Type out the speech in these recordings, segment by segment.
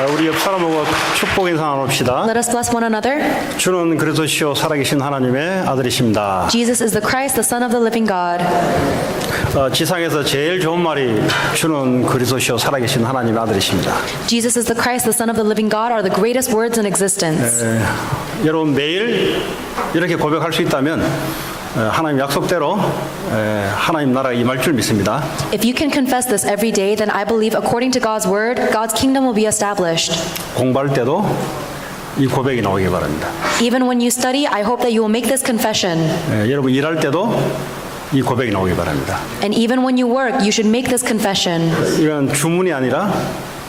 우리 옆 사람하고 축복 인사 나눕시다. Let us bless one another. 주는 그리스도시요 살아계신 하나님의 아들이십니다. Jesus is the Christ, the Son of the living God. 지상에서 제일 좋은 말이 주는 그리스도시요 살아계신 하나님의 아들이십니다. Jesus is the Christ, the Son of the living God are the greatest words in existence. 여러분 매일 이렇게 고백할 수 있다면 하나님 약속대로 하나님 나라가 임할 줄 믿습니다. If you can confess this every day, then I believe according to God's word, God's kingdom will be established. 공부할 때도 이 고백이 나오기 바랍니다. Even when you study, I hope that you will make this confession. 여러분 일할 때도 이 고백이 나오기 바랍니다. And even when you work, you should make this confession. 이건 주문이 아니라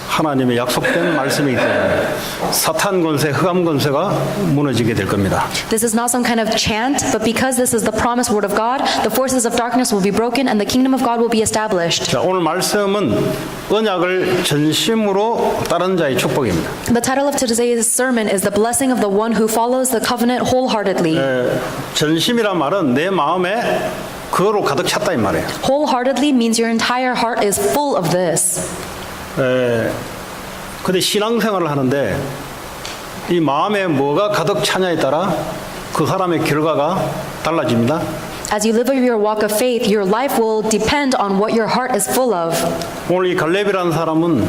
하나님의 약속된 말씀이기 때문에 사탄 권세, 흑암 권세가 무너지게 될 겁니다. This is not some kind of chant, but because this is the promised word of God, the forces of darkness will be broken and the kingdom of God will be established. 자, 오늘 말씀은 언약을 전심으로 따르는 자의 축복입니다. The title of today's sermon is The Blessing of the One Who Follows the Covenant Wholeheartedly. 전심이란 말은 내 마음에 그거로 가득 찼다 이 말이에요. Wholeheartedly means your entire heart is full of this. 근데 신앙생활을 하는데 이 마음에 뭐가 가득 차냐에 따라 그 사람의 결과가 달라집니다. As you live your walk of faith, your life will depend on what your heart is full of. 오늘 이 갈렙이라는 사람은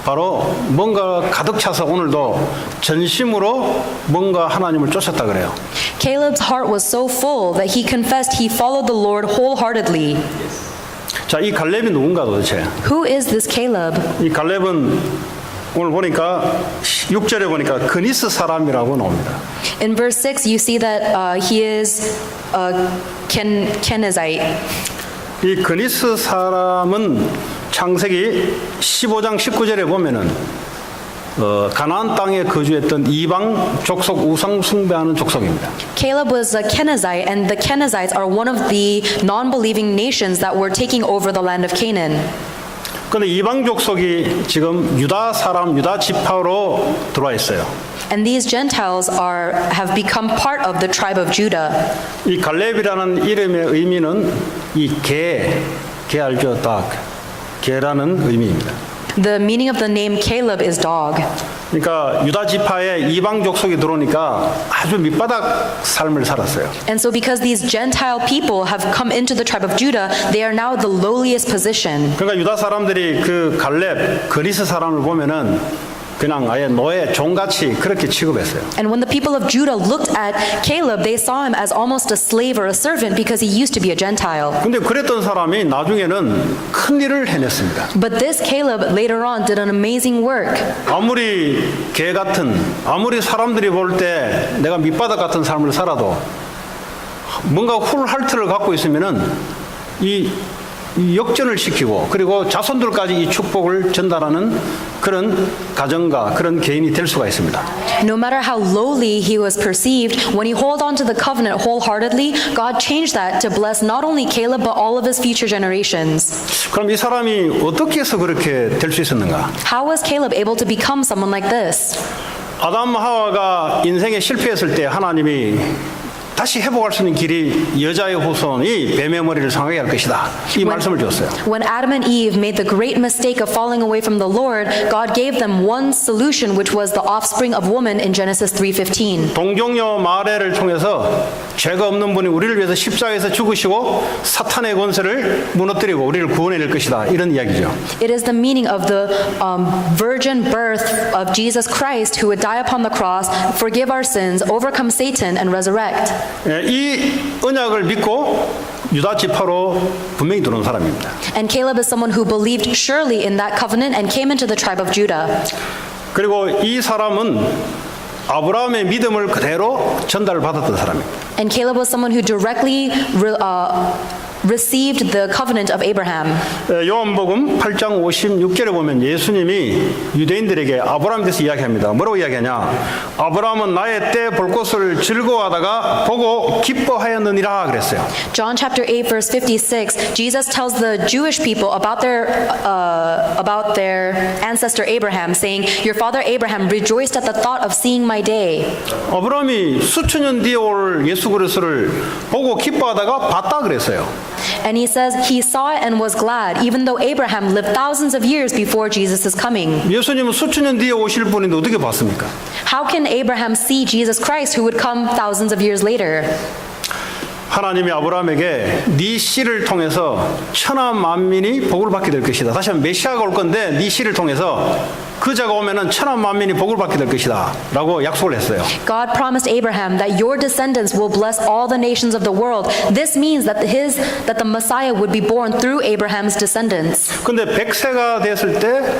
바로 뭔가 가득 차서 오늘도 전심으로 뭔가 하나님을 쫓았다 그래요. Caleb's heart was so full that he confessed he followed the Lord wholeheartedly. 자, 이 갈렙이 누군가 도대체? Who is this Caleb? 이 갈렙은 오늘 보니까 6절에 보니까 그니스 사람이라고 나옵니다. In verse 6, you see that he is Kenizzite. 이 그니스 사람은 창세기 15장 19절에 보면은 가나안 땅에 거주했던 이방 족속 우상 숭배하는 족속입니다. Caleb was a Kenizzite, and the Kenizzites are one of the non-believing nations that were taking over the land of Canaan. 그런데 이방 족속이 지금 유다 사람, 유다 지파로 들어와 있어요. And these Gentiles have become part of the tribe of Judah. 이 갈렙이라는 이름의 의미는 이 개 알죠? 개라는 의미입니다. The meaning of the name Caleb is dog. 그러니까 유다 지파에 이방 족속이 들어오니까 아주 밑바닥 삶을 살았어요. And so because these Gentile people have come into the tribe of Judah, they are now the lowliest position. 그러니까 유다 사람들이 그 갈렙, 그리스 사람을 보면은 그냥 아예 노예, 종같이 그렇게 취급했어요. And when the people of Judah looked at Caleb, they saw him as almost a slave or a servant because he used to be a Gentile. 근데 그랬던 사람이 나중에는 큰 일을 해냈습니다. But this Caleb later on did an amazing work. 아무리 개 같은, 아무리 사람들이 볼 때 내가 밑바닥 같은 삶을 살아도 뭔가 훌할트를 갖고 있으면은 이 역전을 시키고 그리고 자손들까지 이 축복을 전달하는 그런 가정가 그런 개인이 될 수가 있습니다. No matter how lowly he was perceived, when he held on to the covenant wholeheartedly, God changed that to bless not only Caleb but all of his future generations. 그럼 이 사람이 어떻게 해서 그렇게 될 수 있었는가? How was Caleb able to become someone like this? 아담 하와가 인생에 실패했을 때 하나님이 다시 회복할 수 있는 길이 여자의 후손이 뱀의 머리를 상하게 할 것이다. 이 말씀을 주었어요. When Adam and Eve made the great mistake of falling away from the Lord, God gave them one solution, which was the offspring of woman in Genesis 3:15. 동정녀 마레를 통해서 죄가 없는 분이 우리를 위해서 십자가에서 죽으시고 사탄의 권세를 무너뜨리고 우리를 구원해낼 것이다. 이런 이야기죠. It is the meaning of the virgin birth of Jesus Christ, who would die upon the cross, forgive our sins, overcome Satan, and resurrect. 이 언약을 믿고 유다 지파로 분명히 들어온 사람입니다. And Caleb is someone who believed surely in that covenant and came into the tribe of Judah. 그리고 이 사람은 아브라함의 믿음을 그대로 전달받았던 사람입니다. And Caleb was someone who directly received the covenant of Abraham. 요한복음 8장 56절에 보면 예수님이 유대인들에게 아브라함에 대해서 이야기합니다. 뭐라고 이야기하냐? 아브라함은 나의 때 볼 것을 즐거워하다가 보고 기뻐하였느니라 그랬어요. John chapter 8 verse 56, Jesus tells the Jewish people about their ancestor Abraham, saying, "Your father Abraham rejoiced at the thought of seeing my day." 아브라함이 수천 년 뒤에 올 예수 그리스도를 보고 기뻐하다가 봤다 그랬어요. And he says he saw it and was glad, even though Abraham lived thousands of years before Jesus' coming. 예수님은 수천 년 뒤에 오실 분인데 어떻게 봤습니까? How can Abraham see Jesus Christ who would come thousands of years later? 하나님이 아브라함에게 네 씨를 통해서 천하 만민이 복을 받게 될 것이다. 다시 한번 메시아가 올 건데 네 씨를 통해서 그 자가 오면은 천하 만민이 복을 받게 될 것이다. 라고 약속을 했어요. God promised Abraham that your descendants will bless all the nations of the world. This means that the Messiah would be born through Abraham's descendants. 근데 100세가 됐을 때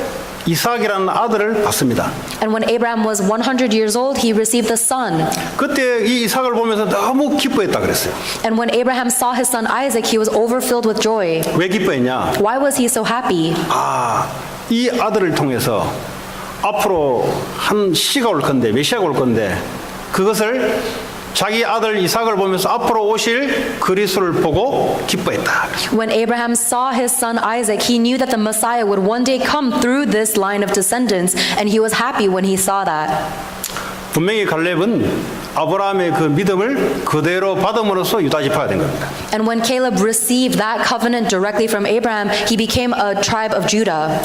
이삭이라는 아들을 받습니다. And when Abraham was 100 years old, he received a son. 그때 이 이삭을 보면서 너무 기뻐했다 그랬어요. And when Abraham saw his son Isaac, he was overfilled with joy. 왜 기뻐했냐? Why was he so happy? 이 아들을 통해서 앞으로 한 시가 올 건데, 메시아가 올 건데, 그것을 자기 아들 이삭을 보면서 앞으로 오실 그리스도를 보고 기뻐했다. When Abraham saw his son Isaac, he knew that the Messiah would one day come through this line of descendants, and he was happy when he saw that. 분명히 갈렙은 아브라함의 그 믿음을 그대로 받음으로써 유다 지파가 된 겁니다. And when Caleb received that covenant directly from Abraham, he became a tribe of Judah.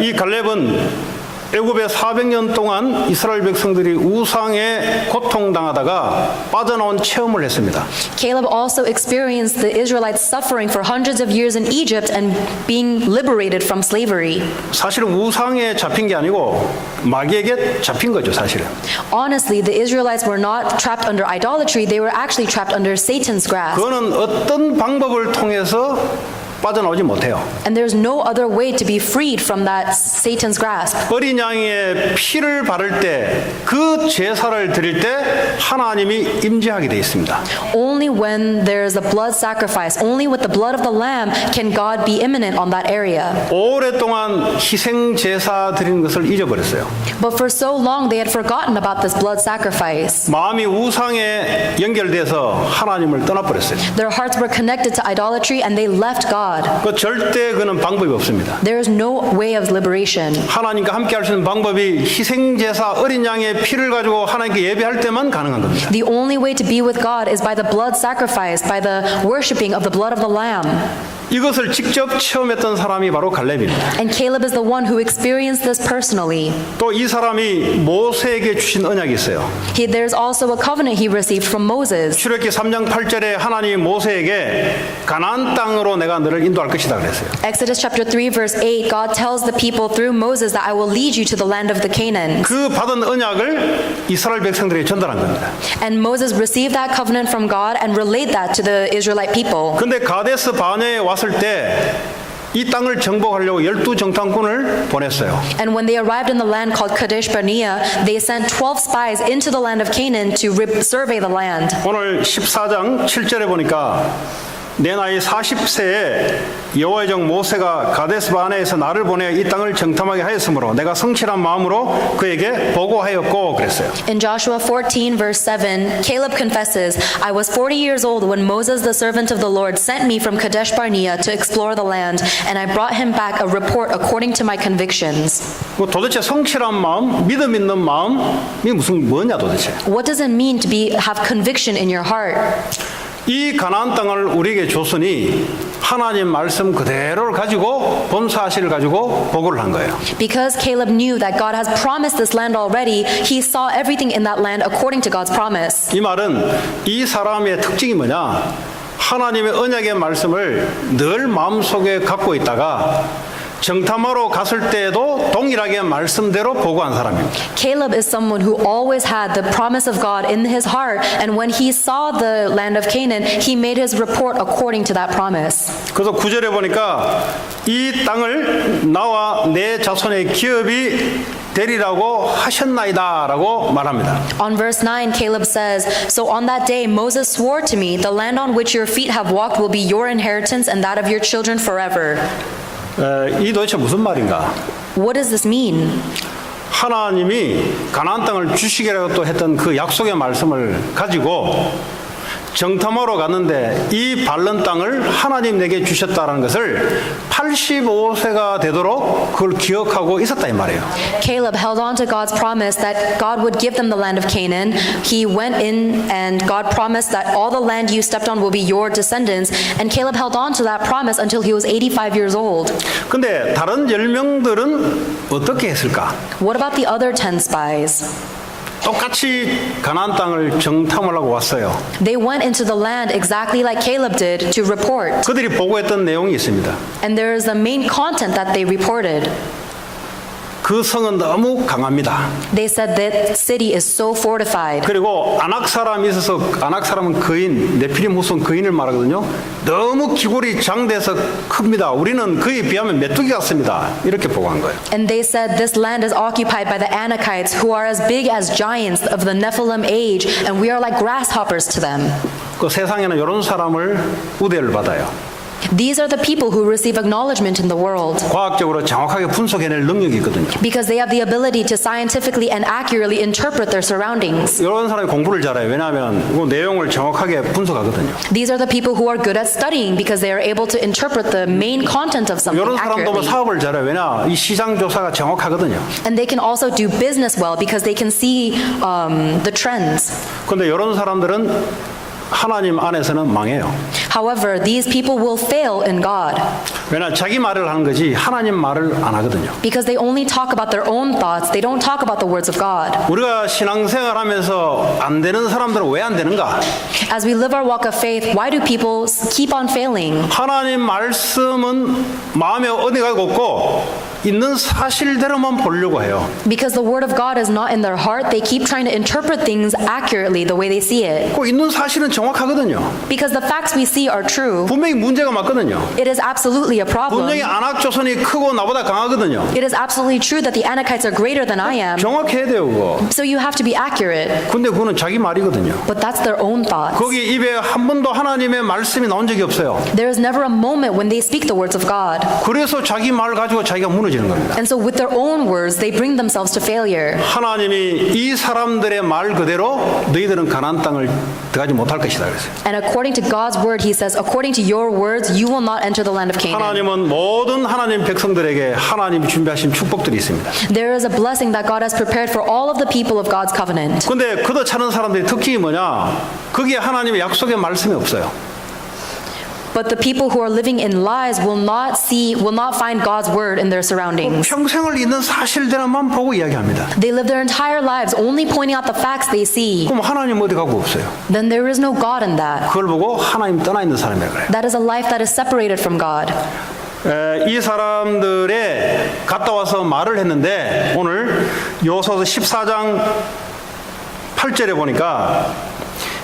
이 갈렙은 애굽에 400년 동안 이스라엘 백성들이 우상에 고통당하다가 빠져나온 체험을 했습니다. Caleb also experienced the Israelites suffering for hundreds of years in Egypt and being liberated from slavery. 사실은 우상에 잡힌 게 아니고 마귀에게 잡힌 거죠, 사실은. Honestly, the Israelites were not trapped under idolatry, they were actually trapped under Satan's grasp. 그거는 어떤 방법을 통해서 빠져나오지 못해요. And there's no other way to be freed from that Satan's grasp. 어린 양의 피를 바를 때, 그 제사를 드릴 때 하나님이 임재하게 돼 있습니다. Only when there's a blood sacrifice, only with the blood of the lamb can God be imminent on that area. 오랫동안 희생 제사 드리는 것을 잊어버렸어요. But for so long they had forgotten about this blood sacrifice. 마음이 우상에 연결돼서 하나님을 떠나버렸어요. Their hearts were connected to idolatry and they left God. 그 절대 그는 방법이 없습니다. There is no way of liberation. 하나님과 함께 할 수 있는 방법이 희생 제사 어린 양의 피를 가지고 하나님께 예배할 때만 가능한 겁니다. The only way to be with God is by the blood sacrifice, by the worshiping of the blood of the lamb. 이것을 직접 체험했던 사람이 바로 갈렙입니다. And Caleb is the one who experienced this personally. 또 이 사람이 모세에게 주신 언약이 있어요. There's also a covenant he received from Moses. 출애굽기 3장 8절에 하나님이 모세에게 가나안 땅으로 내가 너를 인도할 것이다 그랬어요. Exodus chapter 3 verse 8, God tells the people through Moses that I will lead you to the land of the Canaan. 그 받은 언약을 이스라엘 백성들에게 전달한 겁니다. And Moses received that covenant from God and relayed that to the Israelite people. 근데 가데스 바네에 왔을 때 이 땅을 정복하려고 12정탐꾼을 보냈어요. And when they arrived in the land called Kadesh Barnea, they sent 12 spies into the land of Canaan to survey the land. 오늘 14장 7절에 보니까 내 나이 40세에 여호와의 종 모세가 가데스 바네에서 나를 보내 이 땅을 정탐하게 하였으므로 내가 성실한 마음으로 그에게 보고하였고 그랬어요. In Joshua 14 verse 7, Caleb confesses, I was 40 years old when Moses the servant of the Lord sent me from Kadesh Barnea to explore the land, and I brought him back a report according to my convictions. 도대체 성실한 마음, 믿음 있는 마음이 뭐냐 도대체. What does it mean to have conviction in your heart? 이 가나안 땅을 우리에게 줬으니 하나님 말씀 그대로를 가지고 범사실을 가지고 보고를 한 거예요. Because Caleb knew that God has promised this land already, he saw everything in that land according to God's promise. 이 말은 이 사람의 특징이 뭐냐? 하나님의 언약의 말씀을 늘 마음속에 갖고 있다가 정탐하러 갔을 때에도 동일하게 말씀대로 보고한 사람입니다. Caleb is someone who always had the promise of God in his heart, and when he saw the land of Canaan, he made his report according to that promise. 그래서 9절에 보니까 이 땅을 나와 내 자손의 기업이 되리라고 하셨나이다라고 말합니다. On verse 9, Caleb says, So on that day Moses swore to me, the land on which your feet have walked will be your inheritance and that of your children forever. 이 도대체 무슨 말인가? What does this mean? 하나님이 가나안 땅을 주시기라고 또 했던 그 약속의 말씀을 가지고 정탐하러 갔는데 이 바른 땅을 하나님 내게 주셨다는 것을 85세가 되도록 그걸 기억하고 있었다 이 말이에요. Caleb held on to God's promise that God would give them the land of Canaan. He went in and God promised that all the land you stepped on will be your descendants. And Caleb held on to that promise until he was 85 years old. 근데 다른 10명들은 어떻게 했을까? What about the other 10 spies? 똑같이 가나안 땅을 정탐하려고 왔어요. They went into the land exactly like Caleb did to report. 그들이 보고했던 내용이 있습니다. And there is the main content that they reported. 그 성은 너무 강합니다. They said that city is so fortified. 그리고 아낙 사람이 있어서 아낙 사람은 거인, 네피림 후손 거인을 말하거든요. 너무 기골이 장대해서 큽니다. 우리는 그에 비하면 메뚜기 같습니다. 이렇게 보고한 거예요. And they said this land is occupied by the Anakites who are as big as giants of the Nephilim age and we are like grasshoppers to them. 그 세상에는 이런 사람을 우대를 받아요. These are the people who receive acknowledgement in the world 과학적으로 정확하게 분석해낼 능력이 있거든요. because they have the ability to scientifically and accurately interpret their surroundings. 이런 사람이 공부를 잘해요. 왜냐하면 그 내용을 정확하게 분석하거든요. These are the people who are good at studying because they are able to interpret the main content of something 이런 사람도 뭐 accurately. 사업을 잘해요. 왜냐 이 시장 조사가 정확하거든요. And they can also do business well because they can see the trends. 그런데 이런 사람들은 하나님 안에서는 망해요. However, these people will fail in God 왜냐 자기 말을 하는 거지 하나님 말을 안 하거든요. because they only talk about their own thoughts. They don't talk about the words of God. 우리가 신앙생활하면서 안 되는 사람들은 왜 안 되는가? As we live our walk of faith, why do people keep on failing? 하나님 말씀은 마음에 어디가 없고 있는 사실대로만 보려고 해요. Because the word of God is not in their heart, they keep trying to interpret things accurately the way they see it. 그 있는 사실은 정확하거든요. Because the facts we see are true, 분명히 문제가 맞거든요. it is absolutely a problem. 분명히 아낙 조선이 크고 나보다 강하거든요. It is absolutely true that the Anakites are greater than I am. 정확해야 돼요, 그거. So you have to be accurate. 근데 그거는 자기 말이거든요. But that's their own thoughts. 거기 입에 한 번도 하나님의 말씀이 나온 적이 없어요. There is never a moment when they speak the words of God. 그래서 자기 말 가지고 자기가 무너지는 겁니다. And so with their own words, they bring themselves to failure. 하나님이 이 사람들의 말 그대로 너희들은 가나안 땅을 들어가지 못할 것이다 그랬어요. And according to God's word, he says, according to your words, you will not enter the land of Canaan. 하나님은 모든 하나님 백성들에게 하나님이 준비하신 축복들이 있습니다. There is a blessing that God has prepared for all of the people of God's covenant. 근데 그도 찾는 사람들의 특징이 뭐냐? 거기에 하나님의 약속의 말씀이 없어요. But the people who are living in lies will not find God's word in their surroundings. 평생을 있는 사실대로만 보고 이야기합니다. They live their entire lives only pointing out the facts they see. 그럼 하나님 어디 가고 없어요? Then there is no God in that. 그걸 보고 하나님 떠나 있는 사람이라 그래요. That is a life that is separated from God. 이 사람들의 갔다 와서 말을 했는데 오늘 요소서 14장 8절에 보니까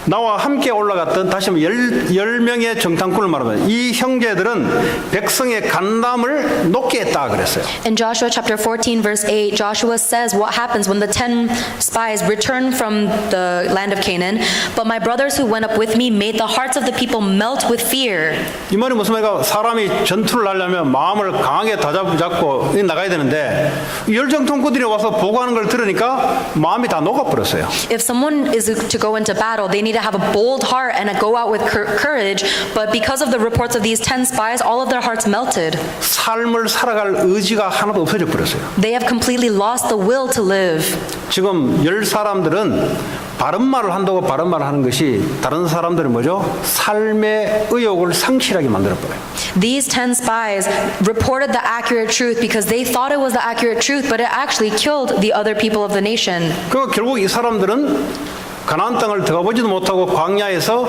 나와 함께 올라갔던 다시 한번 10명의 정탐꾼을 말하면 이 형제들은 백성의 간담을 높게 했다 그랬어요. In Joshua chapter 14 verse 8, Joshua says what happens when the 10 spies return from the land of Canaan. But my brothers who went up with me made the hearts of the people melt with fear. 이 말이 무슨 말인가? 사람이 전투를 하려면 마음을 강하게 다잡고 나가야 되는데 열정통꾼들이 와서 보고하는 걸 들으니까 마음이 다 녹아버렸어요. If someone is to go into battle, they need to have a bold heart and go out with courage. But because of the reports of these 10 spies, all of their hearts melted. 삶을 살아갈 의지가 하나도 없어져 버렸어요. They have completely lost the will to live. 지금 10사람들은 바른 말을 한다고 바른 말을 하는 것이 다른 사람들은 뭐죠? 삶의 의욕을 상실하게 만들어버려요. These 10 spies reported the accurate truth because they thought it was the accurate truth, but it actually killed the other people of the nation. 그러니까 결국 이 사람들은 가나안 땅을 들어가보지도 못하고 광야에서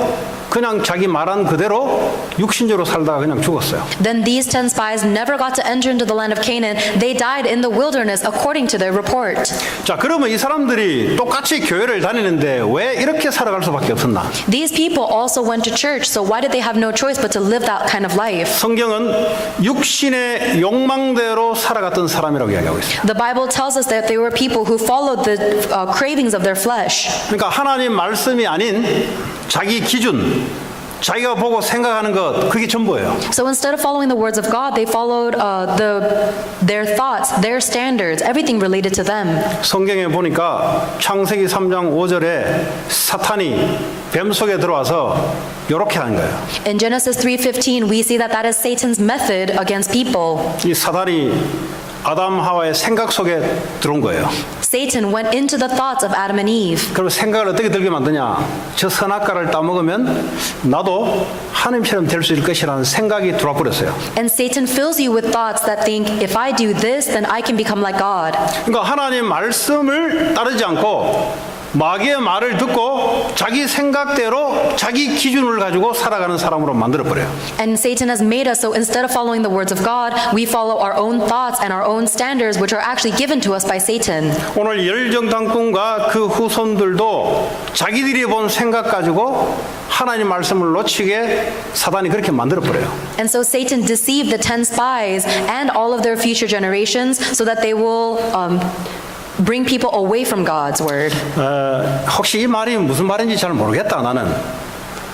그냥 자기 말한 그대로 육신적으로 살다가 그냥 죽었어요. Then these 10 spies never got to enter into the land of Canaan. They died in the wilderness according to their report. 자, 그러면 이 사람들이 똑같이 교회를 다니는데 왜 이렇게 살아갈 수밖에 없었나? These people also went to church, so why did they have no choice but to live that kind of life? 성경은 육신의 욕망대로 살아갔던 사람이라고 이야기하고 있어요. The Bible tells us that they were people who followed the cravings of their flesh. 그러니까 하나님 말씀이 아닌 자기 기준, 자기가 보고 생각하는 것 그게 전부예요. So instead of following the words of God, they followed their thoughts, their standards, everything related to them. 성경에 보니까 창세기 3장 5절에 사탄이 뱀 속에 들어와서 이렇게 하는 거예요. In Genesis 3:15, we see that that is Satan's method against people. 이 사단이 아담 하와의 생각 속에 들어온 거예요. Satan went into the thoughts of Adam and Eve. 그럼 생각을 어떻게 들게 만드냐? 저 선악과를 따먹으면 나도 하나님처럼 될 수 있을 것이라는 생각이 들어와 버렸어요. And Satan fills you with thoughts that think, if I do this, then I can become like God. 그러니까 하나님 말씀을 따르지 않고 마귀의 말을 듣고 자기 생각대로 자기 기준을 가지고 살아가는 사람으로 만들어 버려요. And Satan has made us so instead of following the words of God, we follow our own thoughts and our own standards, which are actually given to us by Satan. 오늘 열정당군과 그 후손들도 자기들이 본 생각 가지고 하나님 말씀을 놓치게 사단이 그렇게 만들어 버려요. And so Satan deceived the 10 spies and all of their future generations so that they will bring people away from God's word. 혹시 이 말이 무슨 말인지 잘 모르겠다 나는.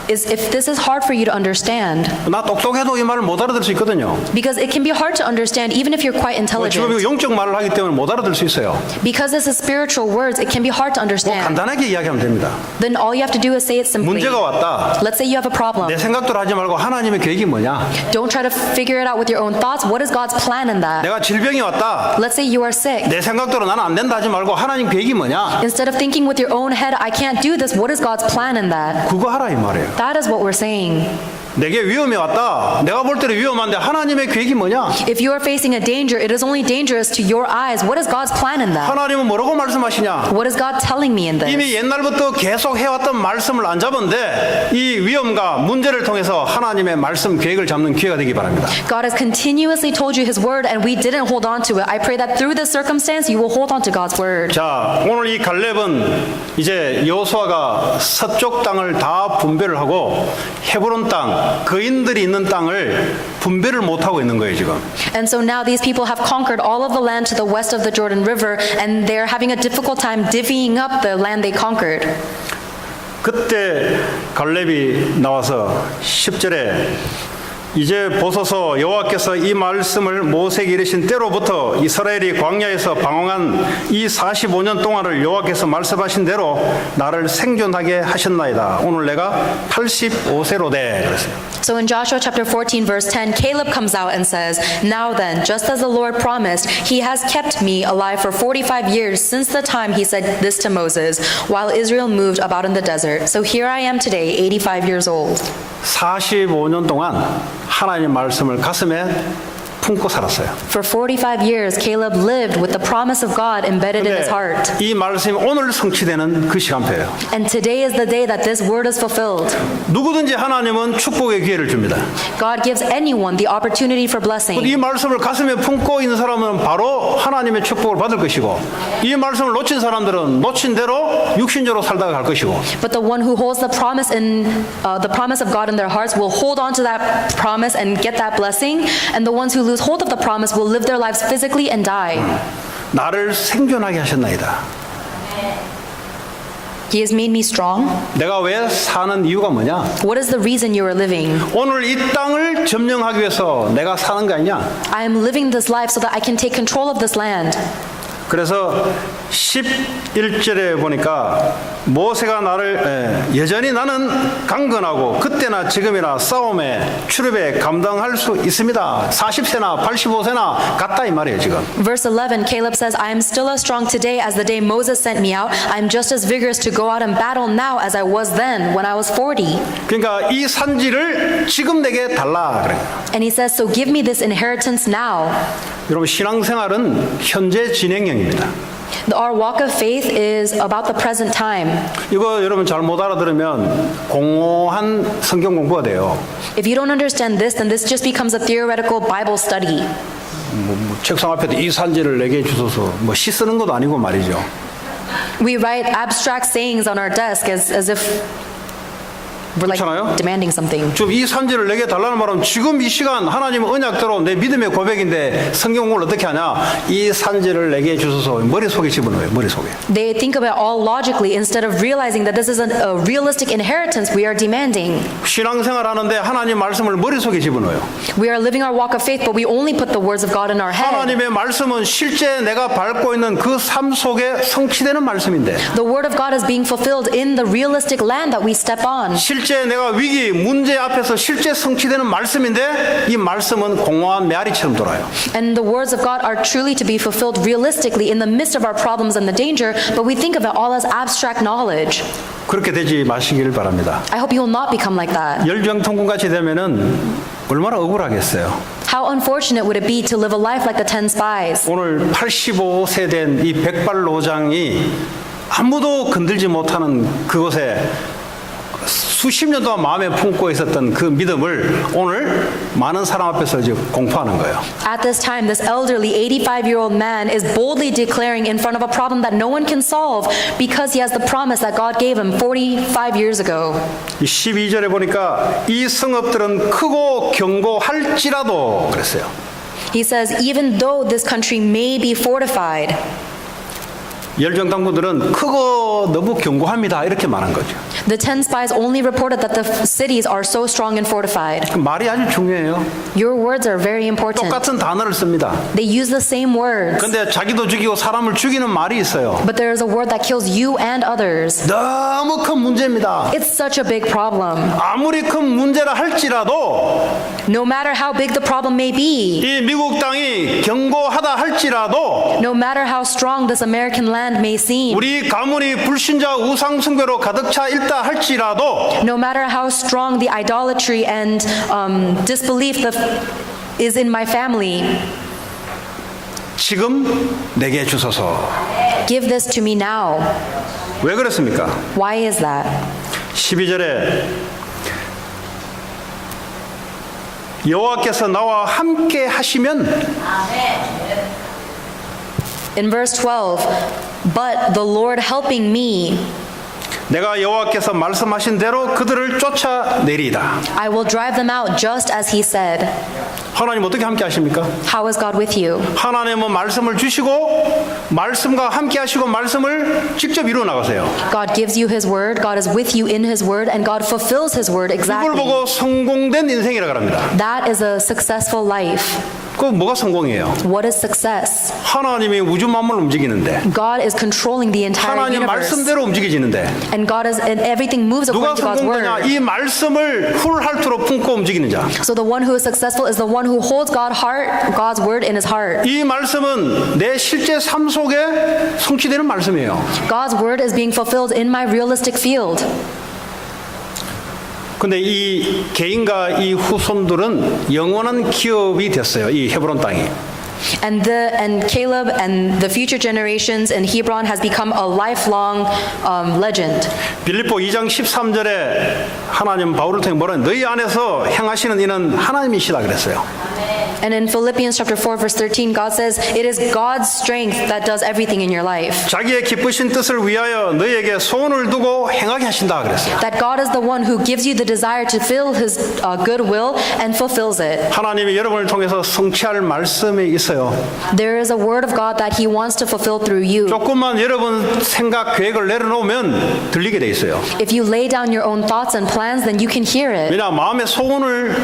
If this is hard for you to understand, 나 똑똑해도 이 말을 못 알아들 수 있거든요. because it can be hard to understand even if you're quite 지금 intelligent. 이거 영적 말을 하기 때문에 못 알아들 수 있어요. Because this is spiritual words, it can be hard to understand. 간단하게 이야기하면 됩니다. Then all you have to do is say it simply. 문제가 왔다. Let's say you have a problem. 내 생각대로 하지 말고 하나님의 계획이 뭐냐? Don't try to figure it out with your own thoughts. What is God's plan in that? 내가 질병이 왔다. Let's say you are sick. 내 생각대로 나는 안 된다 하지 말고 하나님 계획이 뭐냐? Instead of thinking with your own head, I can't do this, what is God's plan in that? 그거 하라 이 말이에요. That is what we're saying. 내게 위험이 왔다. 내가 볼 때는 위험한데 하나님의 계획이 뭐냐? If you are facing a danger, it is only dangerous to your eyes. What is God's plan in that? 하나님은 뭐라고 말씀하시냐? What is God telling me in this? 이미 옛날부터 계속 해왔던 말씀을 안 잡은데 이 위험과 문제를 통해서 하나님의 말씀 계획을 잡는 기회가 되기 바랍니다. God has continuously told you His word and we didn't hold on to it. I pray that through this circumstance you will hold on to God's word. 자, 오늘 이 갈렙은 이제 여호수아가 서쪽 땅을 다 분배를 하고 헤브론 땅, 거인들이 있는 땅을 분배를 못 하고 있는 거예요 지금. And so now these people have conquered all of the land to the west of the Jordan River and they're having a difficult time divvying up the land they conquered. 그때 갈렙이 나와서 10절에 이제 보소서 여호와께서 이 말씀을 모세에게 이르신 때로부터 이스라엘이 광야에서 방황한 이 45년 동안을 여호와께서 말씀하신 대로 나를 생존하게 하셨나이다. 오늘 내가 85세로 돼. 그랬어요. So in Joshua chapter 14 verse 10, Caleb comes out and says, Now then, just as the Lord promised, He has kept me alive for 45 years since the time He said this to Moses, while Israel moved about in the desert. So here I am today, 85 years old. 45년 동안 하나님 말씀을 가슴에 품고 살았어요. For 45 years, Caleb lived with the promise of God embedded in his heart. 이 말씀이 오늘 성취되는 그 시간표예요. And today is the day that this word is fulfilled. 누구든지 하나님은 축복의 기회를 줍니다. God gives anyone the opportunity for blessing. 이 말씀을 가슴에 품고 있는 사람은 바로 하나님의 축복을 받을 것이고 이 말씀을 놓친 사람들은 놓친 대로 육신적으로 살다가 갈 것이고 But the one who holds the promise of God in their hearts will hold on to that promise and get that blessing, and the ones who lose hold of the promise will live their lives physically and die. 나를 생존하게 하셨나이다. He has made me strong. 내가 왜 사는 이유가 뭐냐? What is the reason you are living? 오늘 이 땅을 점령하기 위해서 내가 사는 거 아니냐? I am living this life so that I can take control of this land. 그래서 11절에 보니까 모세가 나를 여전히 나는 강건하고 그때나 지금이나 싸움에 출입에 감당할 수 있습니다. 40세나 85세나 같다 이 말이에요 지금. Verse 11, Caleb says, I am still as strong today as the day Moses sent me out. I am just as vigorous to go out and battle now as I was then when I was 40. 그러니까 이 산지를 지금 내게 달라 그래요. And he says, so give me this inheritance now. 여러분 신앙생활은 현재 진행형입니다. Our walk of faith is about the present time. 이거 여러분 잘 못 알아들으면 공허한 성경 공부가 돼요. If you don't understand this, then this just becomes a theoretical Bible study. 책상 앞에도 이 산지를 내게 주소서 시 쓰는 것도 아니고 말이죠. We write abstract sayings on our desk as if We're like 그렇잖아요? demanding something. 좀 이 산지를 내게 달라는 말은 지금 이 시간 하나님의 언약대로 내 믿음의 고백인데 성경을 어떻게 하냐? 이 산지를 내게 주소서. 머릿속에 집어넣어요. 머릿속에. They think of it all logically instead of realizing that this is a realistic inheritance we are demanding. 신앙생활 하는데 하나님 말씀을 머릿속에 집어넣어요. We are living our walk of faith, but we only put the words of God in our head. 하나님의 말씀은 실제 내가 밟고 있는 그 삶 속에 성취되는 말씀인데 The word of God is being fulfilled in the realistic land that we step on. 실제 내가 위기, 문제 앞에서 실제 성취되는 말씀인데 이 말씀은 공허한 메아리처럼 돌아요. And the words of God are truly to be fulfilled realistically in the midst of our problems and the danger, but we think of it all as abstract knowledge. 그렇게 되지 마시길 바랍니다. I hope you will not become like that. 열정통군같이 되면은 얼마나 억울하겠어요. How unfortunate would it be to live a life like the 10 spies? 오늘 85세 된 이 백발노장이 아무도 건들지 못하는 그곳에 수십 년 동안 마음에 품고 있었던 그 믿음을 오늘 많은 사람 앞에서 이제 공포하는 거예요. At this time, this elderly 85-year-old man is boldly declaring in front of a problem that no one can solve because he has the promise that God gave him 45 years ago. 이 12절에 보니까 이 성읍들은 크고 견고할지라도 그랬어요. He says, even though this country may be fortified, 열정당부들은 크고 너무 견고합니다. 이렇게 말한 거죠. the 10 spies only reported that the cities are so strong and fortified. 그 말이 아주 중요해요. Your words are very important. 똑같은 단어를 씁니다. They use the same words, 근데 자기도 죽이고 사람을 죽이는 말이 있어요. but there is a word that kills you and others. 너무 큰 문제입니다. It's such a big problem. 아무리 큰 문제라 할지라도 No matter how big the problem may be, 이 미국 땅이 견고하다 할지라도 no matter how strong this American land may seem, 우리 가문이 불신자 우상 숭배로 가득 차 있다 할지라도 no matter how strong the idolatry and disbelief is in my family, 지금 내게 주소서. give this to me now. 왜 그렇습니까? Why is that? 12절에 여호와께서 나와 함께 하시면 In verse 12, but the Lord helping me, 내가 여호와께서 말씀하신 대로 그들을 쫓아내리이다. I will drive them out just as he said. 하나님 어떻게 함께 하십니까? How is God with you? 하나님은 말씀을 주시고 말씀과 함께 하시고 말씀을 직접 이루어 나가세요. God gives you his word, God is with you in his word, and God fulfills his word 이걸 exactly. 보고 성공된 인생이라고 합니다. That is a successful life. 그 뭐가 성공이에요? What is success? 하나님이 우주 만물을 움직이는데 God is controlling the entire 하나님 universe. 말씀대로 움직이지는데 And everything moves 누가 according to God's 성공되냐? word. 이 말씀을 훌할투로 품고 움직이는 자. So the one who is successful is the one who holds God's word in his heart. 이 말씀은 내 실제 삶 속에 성취되는 말씀이에요. God's word is being fulfilled in my realistic field. 근데 이 개인과 이 후손들은 영원한 기업이 됐어요. 이 헤브론 땅이. And Caleb and the future generations in Hebron has become a lifelong legend. 빌립보 2장 13절에 하나님 바울을 통해 뭐라 너희 안에서 행하시는 이는 하나님이시다 그랬어요. And in Philippians chapter 4 verse 13 God says it is God's strength that does everything in your life. 자기의 기쁘신 뜻을 위하여 너희에게 소원을 두고 행하게 하신다 그랬어요. That God is the one who gives you the desire to feel his good will and fulfills it. 하나님이 여러분을 통해서 성취할 말씀이 있어요. There is a word of God that he wants to fulfill through you. 조금만 여러분 생각 계획을 내려놓으면 들리게 돼 있어요. If you lay down your own thoughts and plans, then you can hear it. 왜냐 마음의 소원을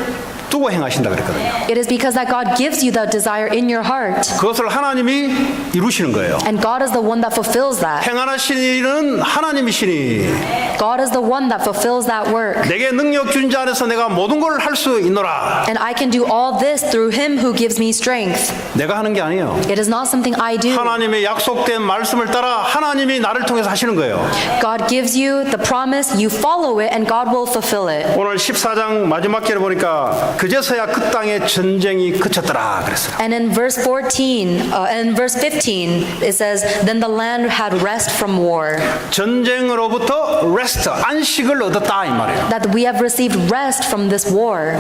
두고 행하신다 그랬거든요. It is because that God gives you that desire in your heart. 그것을 하나님이 이루시는 거예요. And God is the one that fulfills that. 행하시는 일은 하나님이시니 God is the one that fulfills that work. 내게 능력 주신 자 안에서 내가 모든 걸 할 수 있노라. And I can do all this through him who gives me strength. 내가 하는 게 아니에요. It is not something I do. 하나님의 약속된 말씀을 따라 하나님이 나를 통해서 하시는 거예요. God gives you the promise, you follow it, and God will fulfill it. 오늘 14장 마지막 절에 보니까 그제서야 그 땅의 전쟁이 그쳤더라 그랬어요. And in verse 14, and verse 15, it says, then the land had rest from war. 전쟁으로부터 레스트, 안식을 얻었다 이 말이에요. That we have received rest from this war.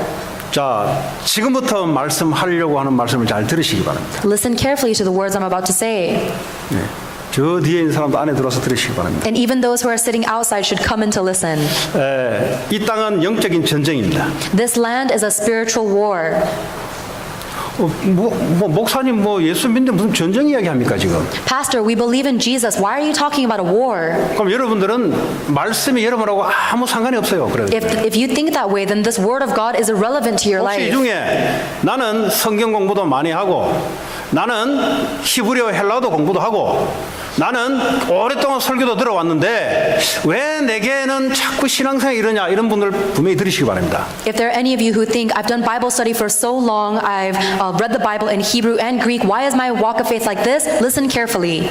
자, 지금부터 말씀하려고 하는 말씀을 잘 들으시기 바랍니다. Listen carefully to the words I'm about to say. 저 뒤에 있는 사람도 안에 들어와서 들으시기 바랍니다. And even those who are sitting outside should come in to listen. 이 땅은 영적인 전쟁입니다. This land is a spiritual war. 목사님 예수 믿는데 무슨 전쟁 이야기 합니까 지금? Pastor, we believe in Jesus. Why are you talking about a war? 그럼 여러분들은 말씀이 여러분하고 아무 상관이 없어요. 그래서 If you think that way, then this word of God is irrelevant to your 혹시 이 life. 중에 나는 성경 공부도 많이 하고 나는 히브리어 헬라어도 공부도 하고 나는 오랫동안 설교도 들어왔는데 왜 내게는 자꾸 신앙생활이 이러냐 이런 분들 분명히 들으시기 바랍니다. If there are any of you who think, I've done Bible study for so long, I've read the Bible in Hebrew and Greek, why is my walk of faith like this? Listen carefully.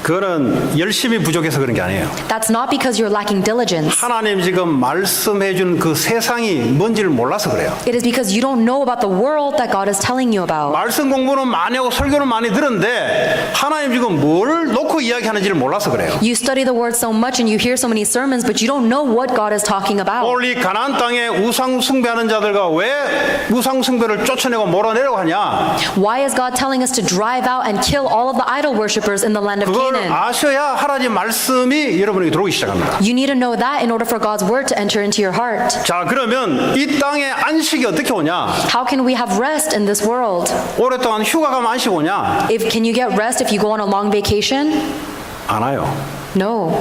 그거는 열심히 부족해서 그런 게 아니에요. That's not because you're lacking diligence. 하나님 지금 말씀해 준 그 세상이 뭔지를 몰라서 그래요. It is because you don't know about the world that God is telling you about. 말씀 공부는 많이 하고 설교는 많이 들었는데 하나님 지금 뭘 놓고 이야기하는지를 몰라서 그래요. You study the word so much and you hear so many sermons, but you don't know what God is talking about. 오늘 이 가나안 땅에 우상 숭배하는 자들과 왜 우상 숭배를 쫓아내고 몰아내려고 하냐? Why is God telling us to drive out and kill all of the idol worshippers in the land of 그걸 Canaan? 아셔야 하나님 말씀이 여러분에게 들어오기 시작합니다. You need to know that in order for God's word to enter into your heart. 자, 그러면 이 땅에 안식이 어떻게 오냐? How can we have rest in this world? 오랫동안 휴가 가면 안식 오냐? Can you get rest if you go on a long vacation? 안 와요. No.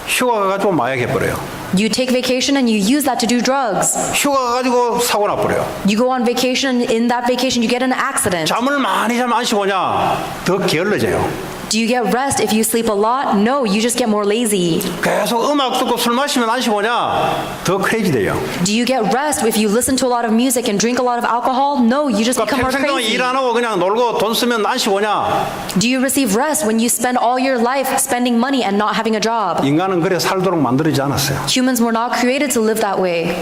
휴가 가가지고 마약 해버려요. You take vacation and you use that to do drugs. 휴가 가가지고 사고 나버려요. You go on vacation, in that vacation you get in an accident. 잠을 많이 자면 안식 오냐? 더 게을러져요. Do you get rest if you sleep a lot? No, you just get more lazy. 계속 음악 듣고 술 마시면 안식 오냐? 더 크레이지 돼요. Do you get rest if you listen to a lot of music and drink a lot of alcohol? No, you just become more 평생 동안 crazy. 일 안 하고 그냥 놀고 돈 쓰면 안식 오냐? Do you receive rest when you spend all your life spending money and not having a job? 인간은 그래 살도록 만들어지지 않았어요. Humans were not created to live that way.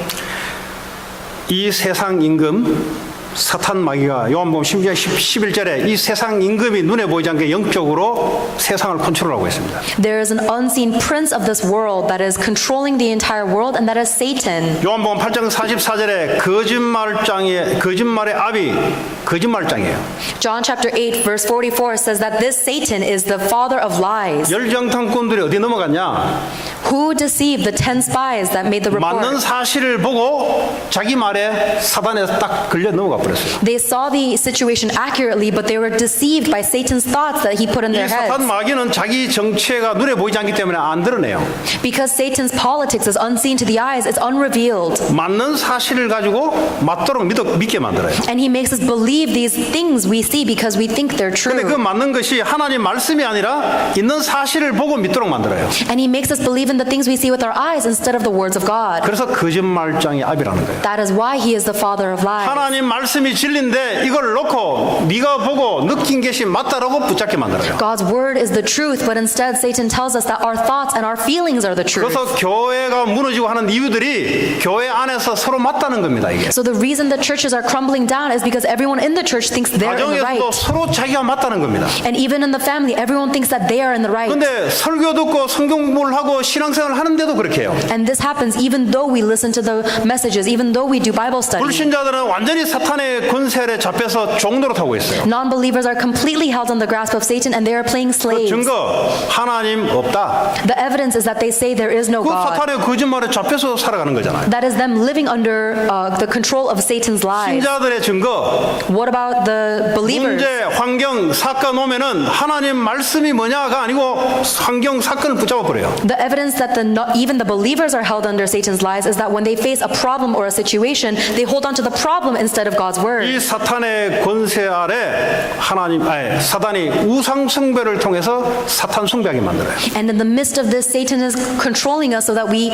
이 세상 임금 사탄 마귀가 요한복음 11절에 이 세상 임금이 눈에 보이지 않게 영적으로 세상을 컨트롤하고 있습니다. There is an unseen prince of this world that is controlling the entire world, and that is Satan. 요한복음 8장 44절에 거짓말의 아비 거짓말장이에요. John chapter 8 verse 44 says that this Satan is the father of lies. 열정탐꾼들이 어디 넘어갔냐? Who deceived the 10 spies that made the 맞는 report? 사실을 보고 자기 말에 사단에 딱 걸려 넘어가 버렸어요. They saw the situation accurately, but they were deceived by Satan's thoughts that he put in 이 their 사탄 heads. 마귀는 자기 정체가 눈에 보이지 않기 때문에 안 드러내요. Because Satan's politics is unseen to the eyes, it's unrevealed. 맞는 사실을 가지고 맞도록 믿게 만들어요. And he makes us believe these things we see because we think they're 근데 그 true. 맞는 것이 하나님 말씀이 아니라 있는 사실을 보고 믿도록 만들어요. And he makes us believe in the things we see with our eyes instead of the words of God. 그래서 거짓말장의 아비라는 거예요. That is why he is the father of lies. 하나님 말씀이 진리인데 이걸 놓고 네가 보고 느낀 것이 맞다라고 붙잡게 만들어요. God's word is the truth, but instead Satan tells us that our thoughts and our feelings are the truth. 그래서 교회가 무너지고 하는 이유들이 교회 안에서 서로 맞다는 겁니다. 이게 So the reason the churches are crumbling down is because everyone in the church thinks they're in the 가정에서도 right. 서로 자기가 맞다는 겁니다. And even in the family, everyone thinks that they are in the right. 근데 설교 듣고 성경 공부를 하고 신앙생활을 하는데도 그렇게 해요. And this happens even though we listen to the messages, even though we do Bible study. 불신자들은 완전히 사탄의 권세 아래 잡혀서 종노릇 하고 있어요. Non-believers are completely held on the grasp of Satan and they are playing 그 slaves. 증거 하나님 없다. The evidence is that they say there is no 그 God. 사탄의 거짓말에 잡혀서 살아가는 거잖아요. That is them living under the control of Satan's lies. 신자들의 증거 What about the believers? 문제, 환경, 사건 오면은 하나님 말씀이 뭐냐가 아니고 환경, 사건을 붙잡아 버려요. The evidence that even the believers are held under Satan's lies is that when they face a problem or a situation, they hold on to the problem instead of God's word. 이 사탄의 권세 아래 사단이 우상 숭배를 통해서 사탄 숭배하게 만들어요. And in the midst of this, Satan is controlling us so that we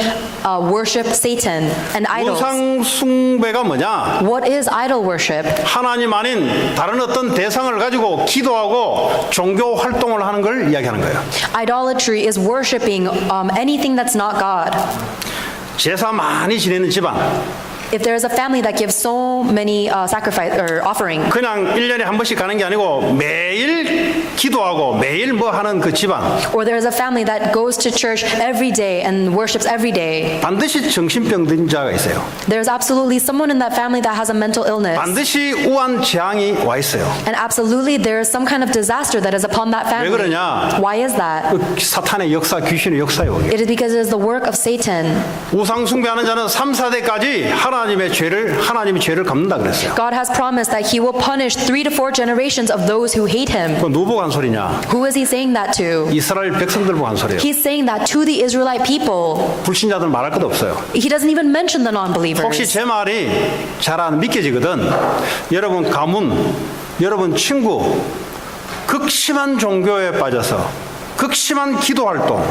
worship Satan and idols. 우상 숭배가 뭐냐? What is idol worship? 하나님 아닌 다른 어떤 대상을 가지고 기도하고 종교 활동을 하는 걸 이야기하는 거예요. Idolatry is worshiping anything that's not God. 제사 많이 지내는 집안 If there is a family that gives so many sacrifice or offering, 그냥 1년에 한 번씩 가는 게 아니고 매일 기도하고 매일 뭐 하는 그 집안, Or there is a family that goes to church every day and worships every day. 반드시 정신병 든 자가 있어요. There's absolutely someone in that family that has a mental illness. 반드시 우한 재앙이 와 있어요. And absolutely there is some kind of disaster that is upon that 왜 family. 그러냐? Why is that? 그 사탄의 역사, 귀신의 역사예요. 이게. It is because it is the work of Satan. 우상 숭배하는 자는 3, 4대까지 하나님이 죄를 갚는다 그랬어요. God has promised that he will punish 3 to 4 generations of those who hate him. 그 누구 한 소리냐? Who is he saying that to? 이스라엘 백성들 보고 한 소리예요. He's saying that to the Israelite people. 불신자들 말할 것도 없어요. He doesn't even mention the 혹시 non-believers. 제 말이 잘 안 믿겨지거든. 여러분 가문, 여러분 친구, 극심한 종교에 빠져서 극심한 기도 활동,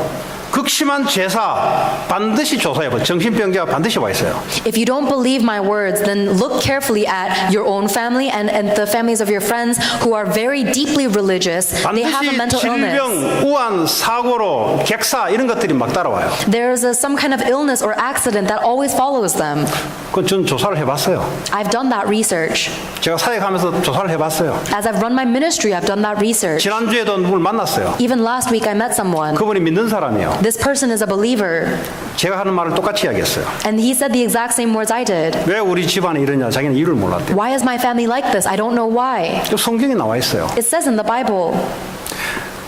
극심한 제사 반드시 조사해봐. 정신병자가 반드시 와 있어요. If you don't believe my words, then look carefully at your own family and the families of your friends who are very deeply religious. They have a 반드시 mental illness. 질병, 우한, 사고로, 객사 이런 것들이 막 따라와요. There's some kind of illness or accident that always follows them. 그건 전 조사를 해봤어요. I've done that research. 제가 사역하면서 조사를 해봤어요. As I've run my ministry, I've done that research. 지난주에도 누굴 만났어요. Even last week, I met someone. 그분이 믿는 사람이에요. This person is a believer. 제가 하는 말을 똑같이 이야기했어요. And he said the exact same words I did. 왜 우리 집안이 이러냐? 자기는 이유를 몰랐대요. Why is my family like this? I don't know why. 또 성경에 나와 있어요. It says in the Bible.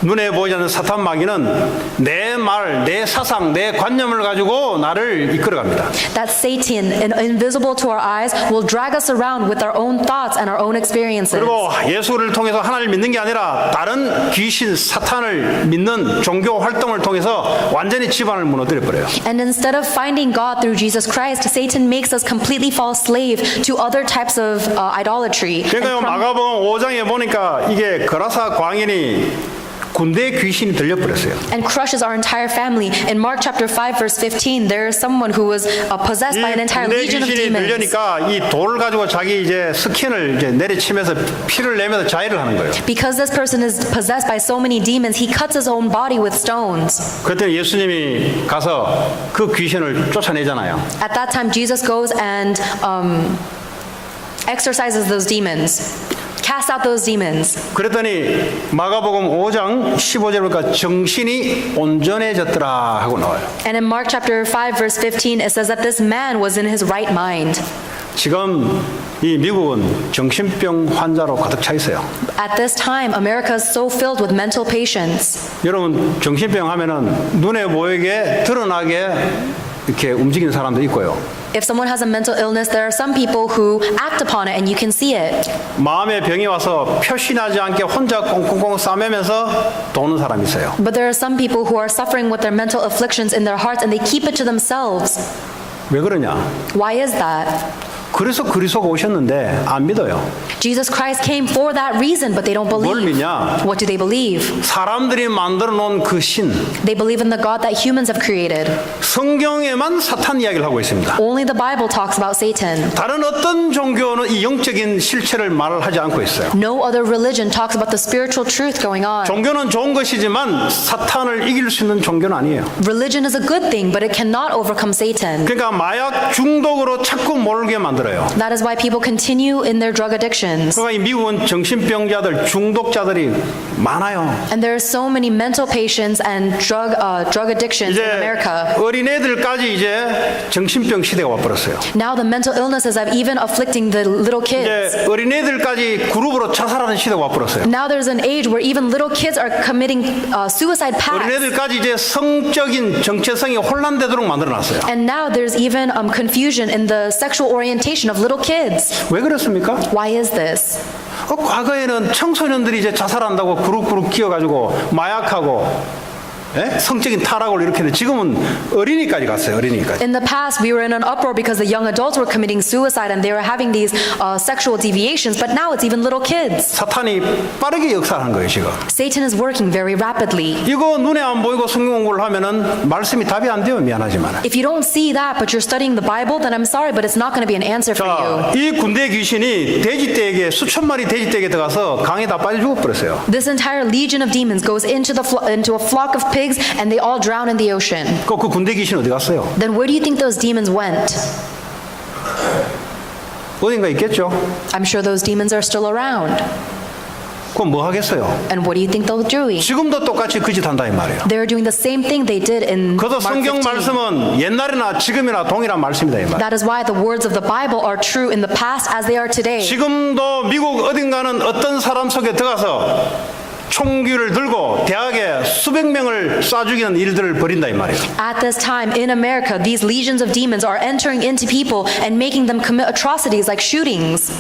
눈에 보이지 않는 사탄 마귀는 내 말, 내 사상, 내 관념을 가지고 나를 이끌어갑니다. That Satan, invisible to our eyes, will drag us around with our own thoughts and our own experiences. 그리고 예수를 통해서 하나님을 믿는 게 아니라 다른 귀신, 사탄을 믿는 종교 활동을 통해서 완전히 집안을 무너뜨려 버려요. And instead of finding God through Jesus Christ, Satan makes us completely fall slave to other types of idolatry. 그러니까 마가복음 5장에 보니까 이게 거라사 광인이 군대 귀신이 들려버렸어요. And crushes our entire family. In Mark chapter 5 verse 15, there is someone who was possessed by an entire 군대 legion of 귀신이 demons. 들려니까 이 돌을 가지고 자기 이제 스킨을 이제 내리치면서 피를 내면서 자해를 하는 거예요. Because this person is possessed by so many demons, he cuts his own body with stones. 그때 예수님이 가서 그 귀신을 쫓아내잖아요. At that time, Jesus goes and exorcises those demons, casts out those demons. 그랬더니 마가복음 5장 15절 보니까 정신이 온전해졌더라 하고 나와요. And in Mark chapter 5 verse 15, it says that this man was in his right mind. 지금 이 미국은 정신병 환자로 가득 차 있어요. At this time, America is so filled with mental patients. 여러분 정신병 하면은 눈에 보이게 드러나게 이렇게 움직이는 사람도 있고요. If someone has a mental illness, there are some people who act upon it and you can see it. 마음의 병이 와서 표시나지 않게 혼자 꽁꽁꽁 싸매면서 도는 사람이 있어요. But there are some people who are suffering with their mental afflictions in their hearts and they keep it to themselves. 왜 그러냐? Why is that? 그래서 그리스도가 오셨는데 안 믿어요. Jesus Christ came for that reason, but they don't 뭘 believe. 믿냐? What do they believe? 사람들이 만들어 놓은 그 신, They believe in the God that humans have created. 성경에만 사탄 이야기를 하고 있습니다. Only the Bible talks about Satan. 다른 어떤 종교는 이 영적인 실체를 말을 하지 않고 있어요. No other religion talks about the spiritual truth going on. 종교는 좋은 것이지만 사탄을 이길 수 있는 종교는 아니에요. Religion is a good thing, but it cannot overcome Satan. 그러니까 마약 중독으로 자꾸 몰게 만들어요. That is why people continue in their drug addictions. 그러니까 이 미국은 정신병자들, 중독자들이 많아요. And there are so many mental patients and drug addictions in 이제 America. 어린애들까지 이제 정신병 시대가 와버렸어요. Now the mental illnesses are even afflicting the little kids. 이제 어린애들까지 그룹으로 자살하는 시대가 와버렸어요. Now there's an age where even little kids are committing suicide pacts. 어린애들까지 이제 성적인 정체성이 혼란되도록 만들어놨어요. And now there's even confusion in the sexual orientation of little kids. 왜 그렇습니까? Why is this? 과거에는 청소년들이 이제 자살한다고 그룹 끼어가지고 마약하고 성적인 타락을 일으키는데 지금은 어린이까지 갔어요. 어린이까지. In the past, we were in an uproar because the young adults were committing suicide and they were having these sexual deviations, but now it's even little kids. 사탄이 빠르게 역사하는 거예요, 지금. Satan is working very rapidly. 이거 눈에 안 보이고 성경 공부를 하면은 말씀이 답이 안 돼요. 미안하지만. If you don't see that, but you're studying the Bible, then I'm sorry, but it's not going to be an answer for you. 자, 이 군대 귀신이 돼지떼에게 수천 마리 돼지떼에게 들어가서 강에 다 빠져 죽어버렸어요. This entire legion of demons goes into a flock of pigs and they all drown in the ocean. 그 군대 귀신 어디 갔어요? Then where do you think those demons went? 어딘가 있겠죠. I'm sure those demons are still around. 그럼 뭐 하겠어요? And what do you think they're doing? 지금도 똑같이 그 짓 한다 이 말이에요. They're doing the same thing they did in 그래서 Mark 성경 15. 말씀은 옛날이나 지금이나 동일한 말씀이다 이 말. That is why the words of the Bible are true in the past as they are today. 지금도 미국 어딘가는 어떤 사람 속에 들어가서 총기를 들고 대학에 수백 명을 쏴 죽이는 일들을 벌인다 이 말이에요. At this time in America, these legions of demons are entering into people and making them commit atrocities like shootings.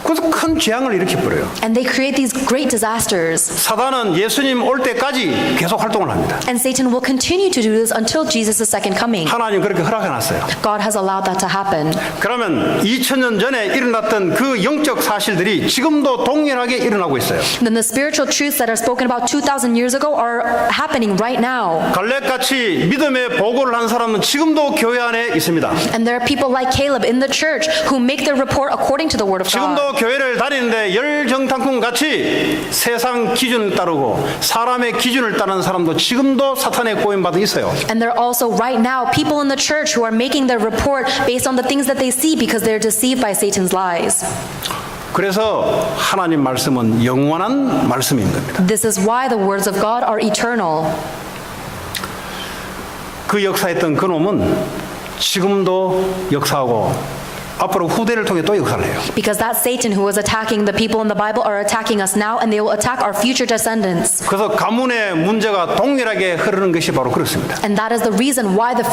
그래서 큰 재앙을 일으켜 버려요. And they create these great disasters. 사단은 예수님 올 때까지 계속 활동을 합니다. And Satan will continue to do this until Jesus' second coming. 하나님 그렇게 허락해 놨어요. God has allowed that to happen. 그러면 2000년 전에 일어났던 그 영적 사실들이 지금도 동일하게 일어나고 있어요. Then the spiritual truths that are spoken about 2,000 years ago are happening right now. 갈렙같이 믿음의 보고를 한 사람은 지금도 교회 안에 있습니다. And there are people like Caleb in the church who make their report according to the word of God. 지금도 교회를 다니는데 열정탕꾼 같이 세상 기준을 따르고 사람의 기준을 따르는 사람도 지금도 사탄의 꼬임받아 있어요. And there are also right now people in the church who are making their report based on the things that they see because they're deceived by Satan's lies. 그래서 하나님 말씀은 영원한 말씀인 겁니다. This is why the words of God are eternal. 그 역사했던 그놈은 지금도 역사하고 앞으로 후대를 통해 또 역사를 해요. Because that Satan who was attacking the people in the Bible are attacking us now and they will attack our future descendants. 그래서 가문의 문제가 동일하게 흐르는 것이 바로 그렇습니다. And that is the reason why the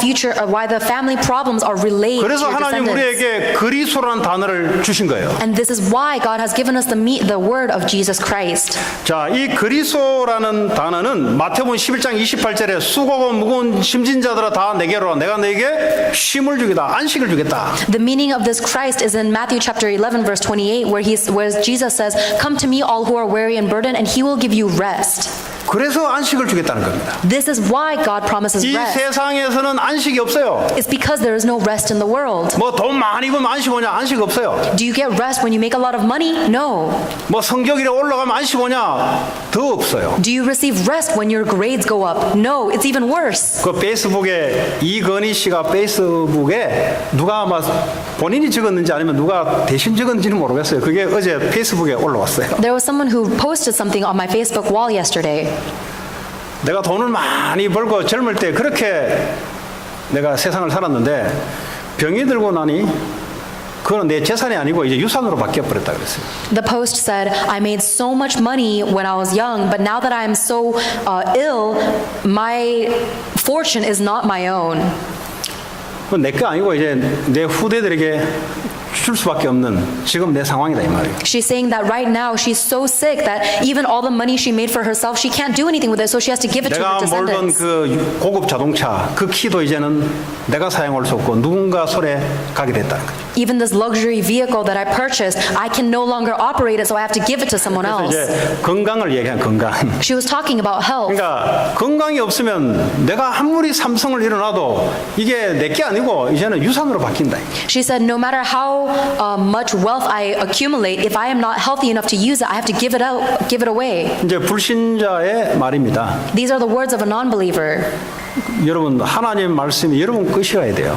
family problems are relayed to 그래서 your 하나님 descendants. 우리에게 그리스도라는 단어를 주신 거예요. And this is why God has given us the word of Jesus Christ. 자, 이 그리스도라는 단어는 마태복음 11장 28절에 수고하고 무거운 짐진 자들아 다 내게로 와. 내가 너에게 쉼을 주겠다. 안식을 주겠다. The meaning of this Christ is in Matthew chapter 11 verse 28 where Jesus says, "Come to me all who are weary and burdened and he will give you rest." 그래서 안식을 주겠다는 겁니다. This is why God promises 이 rest. 세상에서는 안식이 없어요. It's because there is no rest in the world. 뭐 돈 많이 벌면 안식 오냐? 안식 없어요. Do you get rest when you make a lot of money? No. 뭐 성적이 올라가면 안식 오냐? 더 없어요. Do you receive rest when your grades go up? No, it's even worse. 그 페이스북에 이건희 씨가 페이스북에 누가 아마 본인이 적었는지 아니면 누가 대신 적었는지는 모르겠어요. 그게 어제 페이스북에 올라왔어요. There was someone who posted something on my Facebook wall yesterday. 내가 돈을 많이 벌고 젊을 때 그렇게 내가 세상을 살았는데 병이 들고 나니 그건 내 재산이 아니고 이제 유산으로 바뀌어버렸다 그랬어요. The post said, I made so much money when I was young, but now that I am so ill, my fortune is not my own. 그건 내 거 아니고 이제 내 후대들에게 줄 수밖에 없는 지금 내 상황이다 이 말이에요. She's saying that right now she's so sick that even all the money she made for herself, she can't do anything with it, so she has to give it to her 내가 몰던 descendants. 그 고급 자동차 그 키도 이제는 내가 사용할 수 없고 누군가 손에 가게 됐다는 거죠. Even this luxury vehicle that I purchased, I can no longer operate it, so I have to give it to someone 그래서 else. 이제 건강을 얘기한 건강. She was talking about health. 그러니까 건강이 없으면 내가 아무리 삼성을 일어나도 이게 내 게 아니고 이제는 유산으로 바뀐다. She said, no matter how much wealth I accumulate, if I am not healthy enough to use it, I have to give it out, give it away. 이제 불신자의 말입니다. These are the words of a non-believer. 여러분 하나님 말씀이 여러분 것이어야 돼요.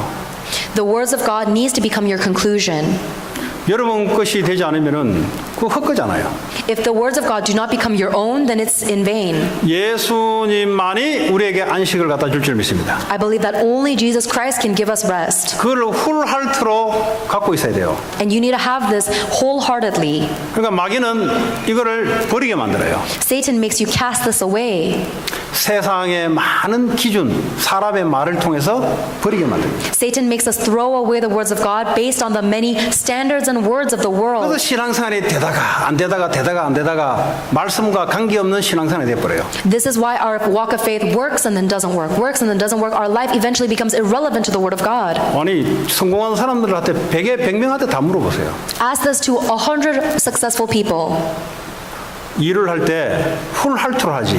The words of God needs to become your conclusion. 여러분 것이 되지 않으면은 그거 헛거잖아요. If the words of God do not become your own, then it's in vain. 예수님만이 우리에게 안식을 갖다 줄 줄 믿습니다. I believe that only Jesus Christ can give us rest. 그걸 훌할트로 갖고 있어야 돼요. And you need to have this wholeheartedly. 그러니까 마귀는 이거를 버리게 만들어요. Satan makes you cast this away. 세상의 많은 기준, 사람의 말을 통해서 버리게 만듭니다. Satan makes us throw away the words of God based on the many standards and words of the 그래서 world. 신앙생활이 되다가 안 되다가 말씀과 관계없는 신앙생활이 돼버려요. This is why our walk of faith works and then doesn't work, works and then doesn't work. Our life eventually becomes irrelevant to the word of God. 아니 성공한 사람들한테 100명한테 다 물어보세요. Ask this to 100 successful people. 일을 할 때 훌할트로 하지.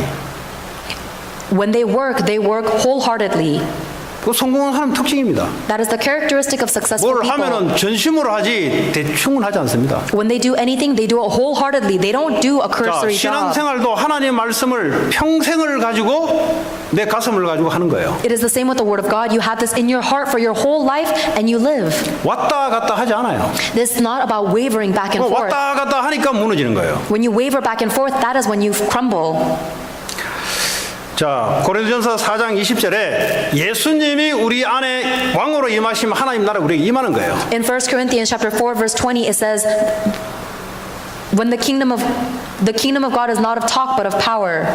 When they work wholeheartedly. 그 성공한 사람 특징입니다. That is the characteristic of successful 뭘 people. 하면은 전심으로 하지 대충은 하지 않습니다. When they do anything, they do it wholeheartedly. They don't do a 자, cursory job. 신앙생활도 하나님의 말씀을 평생을 가지고 내 가슴을 가지고 하는 거예요. It is the same with the Word of God. You have this in your heart for your whole life, and you live. 왔다 갔다 하지 않아요. This is not about wavering back and forth. 왔다 갔다 하니까 무너지는 거예요. When you waver back and forth, that is when you crumble. 자, 고린도전서 4장 20절에 예수님이 우리 안에 왕으로 임하시면 하나님 나라 우리에게 임하는 거예요. In 1 Corinthians chapter 4, verse 20, it says, when the kingdom of God is not of talk, but of power.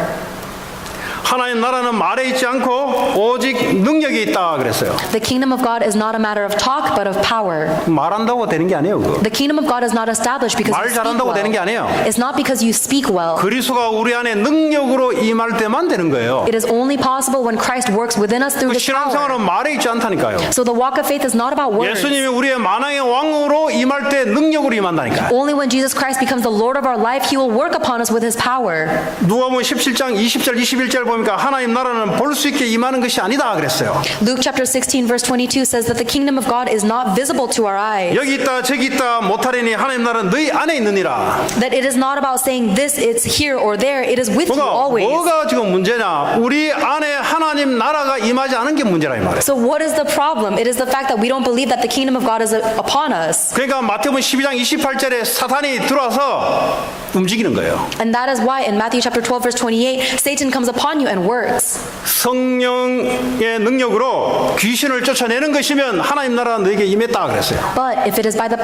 하나님 나라는 말에 있지 않고 오직 능력이 있다 그랬어요. The kingdom of God is not a matter of talk, but of power. 말한다고 되는 게 아니에요. 그거. The kingdom of God is not established because 말 you speak 잘한다고 되는 게 well. 아니에요. It's not because you speak well. 그리스도가 우리 안에 능력으로 임할 때만 되는 거예요. It is only possible when Christ works within us through 그 His power. 신앙생활은 말에 있지 않다니까요. So the walk of faith is not about words. 예수님이 우리의 만왕의 왕으로 임할 때 능력으로 임한다니까. Only when Jesus Christ becomes the Lord of our life, He will work upon us with His power. 누가복음 17장 20절 21절 보니까 하나님 나라는 볼 수 있게 임하는 것이 아니다 그랬어요. Luke chapter 16 verse 22 says that the kingdom of God is not visible to our eyes. 여기 있다 저기 있다 못하리니 하나님 나라는 너희 안에 있느니라. That it is not about saying this, it's here or there. It is with you 뭐가 always. 지금 문제냐? 우리 안에 하나님 나라가 임하지 않은 게 문제라 이 말이에요. So what is the problem? It is the fact that we don't believe that the kingdom of God is upon us. 그러니까 마태복음 12장 28절에 사탄이 들어와서 움직이는 거예요. And that is why in Matthew chapter 12 verse 28, Satan comes upon you and works. 성령의 능력으로 귀신을 쫓아내는 것이면 하나님 나라는 너에게 임했다 그랬어요. But if it is by the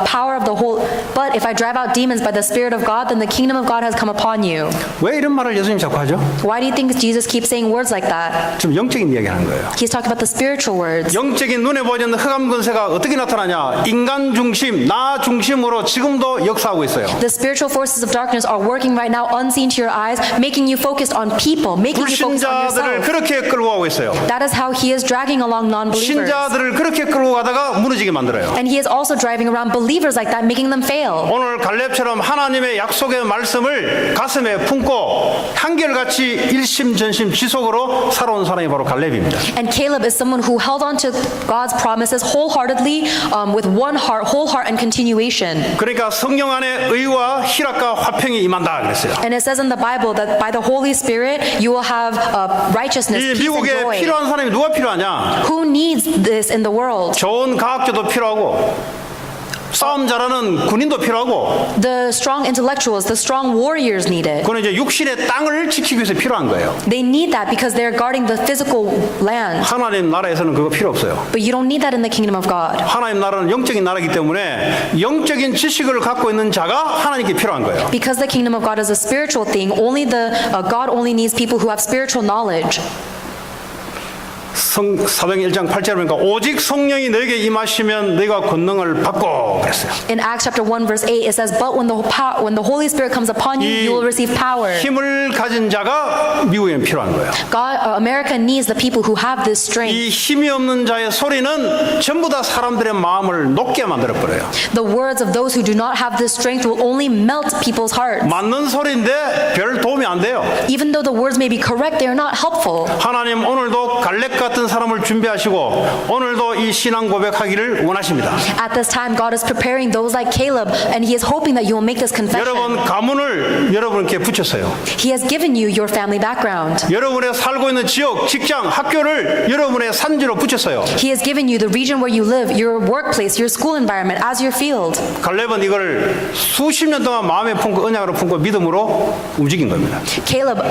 power of the whole, but if I drive out demons by the Spirit of God, then the kingdom of God has come upon you. 왜 이런 말을 예수님 자꾸 하죠? Why do you think Jesus keeps saying words like that? 좀 영적인 이야기하는 거예요. He's talking about the spiritual words. 영적인 눈에 보이지 않는 흑암 권세가 어떻게 나타나냐? 인간 중심, 나 중심으로 지금도 역사하고 있어요. The spiritual forces of darkness are working right now unseen to your eyes, making you focused on people, making you focused on 불신자들을 yourself. 그렇게 끌고 가고 있어요. That is how he is dragging along non-believers. 신자들을 그렇게 끌고 가다가 무너지게 만들어요. And he is also driving around believers like that, making them fail. 오늘 갈렙처럼 하나님의 약속의 말씀을 가슴에 품고 한결같이 일심전심 지속으로 살아온 사람이 바로 갈렙입니다. And Caleb is someone who held on to God's promises wholeheartedly, with one heart, whole heart and continuation. 그러니까 성령 안에 의와 희락과 화평이 임한다 그랬어요. And it says in the Bible that by the Holy Spirit you will have righteousness, 이 peace and 미국에 joy. 필요한 사람이 누가 필요하냐? Who needs this in the world? 좋은 과학자도 필요하고 싸움 잘하는 군인도 필요하고 The strong intellectuals, the strong warriors need it. 그건 이제 육신의 땅을 지키기 위해서 필요한 거예요. They need that because they're guarding the physical land. 하나님 나라에서는 그거 필요 없어요. But you don't need that in the kingdom of God. 하나님 나라는 영적인 나라이기 때문에 영적인 지식을 갖고 있는 자가 하나님께 필요한 거예요. Because the kingdom of God is a spiritual thing, only God only needs people who have spiritual knowledge. 사도행 1장 8절에 보니까 오직 성령이 너에게 임하시면 너희가 권능을 받고 그랬어요. In Acts chapter 1 verse 8 it says, but when the Holy Spirit comes upon you, you will receive power. 힘을 가진 자가 미국에는 필요한 거예요. America needs the people who have this strength. 이 힘이 없는 자의 소리는 전부 다 사람들의 마음을 녹게 만들어 버려요. The words of those who do not have this strength will only melt people's hearts. 맞는 소리인데 별 도움이 안 돼요. Even though the words may be correct, they are not helpful. 하나님 오늘도 갈렙 같은 사람을 준비하시고 오늘도 이 신앙 고백하기를 원하십니다. At this time, God is preparing those like Caleb, and He is hoping that you will make this confession. 여러분 가문을 여러분께 붙였어요. He has given you your family background. 여러분의 살고 있는 지역, 직장, 학교를 여러분의 산지로 붙였어요. He has given you the region where you live, your workplace, your school environment as your field. 갈렙은 이걸 수십 년 동안 마음에 품고 언약으로 품고 믿음으로 움직인 겁니다. Caleb